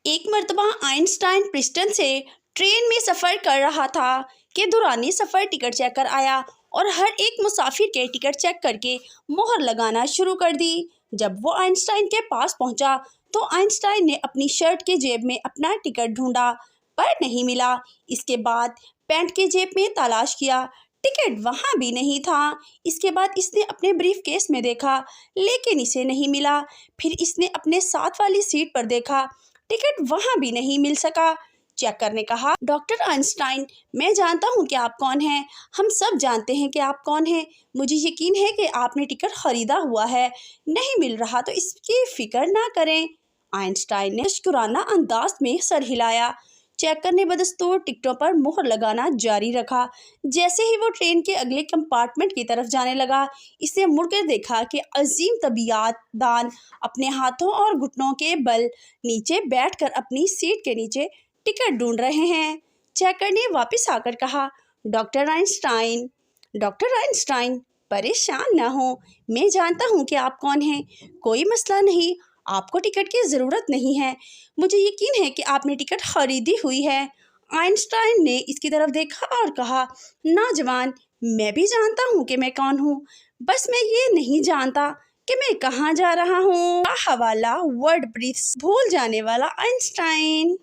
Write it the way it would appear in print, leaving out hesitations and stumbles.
ایک مرتبہ Einstein Preston سے ٹرین میں سفر کر رہا تھا کہ دورانی سفر ٹکٹ چیک کر آیا اور ہر ایک مسافر کے ٹکٹ چیک کر کے مہر لگانا شروع کر دی۔ جب وہ آئنسٹائن کے پاس پہنچا تو آئنسٹائن نے اپنی شرٹ کے جیب میں اپنا ٹکٹ ڈھونڈا پر نہیں ملا۔ اس کے بعد پینٹ کے جیب میں تلاش کیا، ٹکٹ وہاں بھی نہیں تھا۔ اس کے بعد اس نے اپنے بریف کیس میں دیکھا لیکن اسے نہیں ملا۔ پھر اس نے اپنے ساتھ والی سیٹ پر دیکھا، ٹکٹ وہاں بھی نہیں مل سکا۔ چیکر نے کہا، ڈاکٹر آئنسٹائن، میں جانتا ہوں کہ آپ کون ہیں، ہم سب جانتے ہیں کہ آپ کون ہیں، مجھے یقین ہے کہ آپ نے ٹکٹ خریدا ہوا ہے، نہیں مل رہا تو اس کی فکر نہ کریں۔ آئنسٹائن نے مشکورانہ انداز میں سر ہلایا۔ چیکر نے بدستور ٹکٹوں پر مہر لگانا جاری رکھا۔ جیسے ہی وہ ٹرین کے اگلے کمپارٹمنٹ کی طرف جانے لگا، اس نے مڑ کر دیکھا کہ عظیم طبیعت دان اپنے ہاتھوں اور گھٹنوں کے بل نیچے بیٹھ کر اپنی سیٹ کے نیچے ٹکٹ ڈھونڈ رہے ہیں۔ چیکر نے واپس آ کر کہا، ڈاکٹر آئنسٹائن، پریشان نہ ہوں، میں جانتا ہوں کہ آپ کون ہیں، کوئی مسئلہ نہیں، آپ کو ٹکٹ کی ضرورت نہیں ہے، مجھے یقین ہے کہ آپ نے ٹکٹ خریدی ہوئی ہے۔ آئنسٹائن نے اس کی طرف دیکھا اور کہا، نوجوان، میں بھی جانتا ہوں کہ میں کون ہوں، بس میں یہ نہیں جانتا کہ میں کہاں جا رہا ہوں۔ حوالہ ورڈ پریس، بھول جانے والا آئنسٹائن۔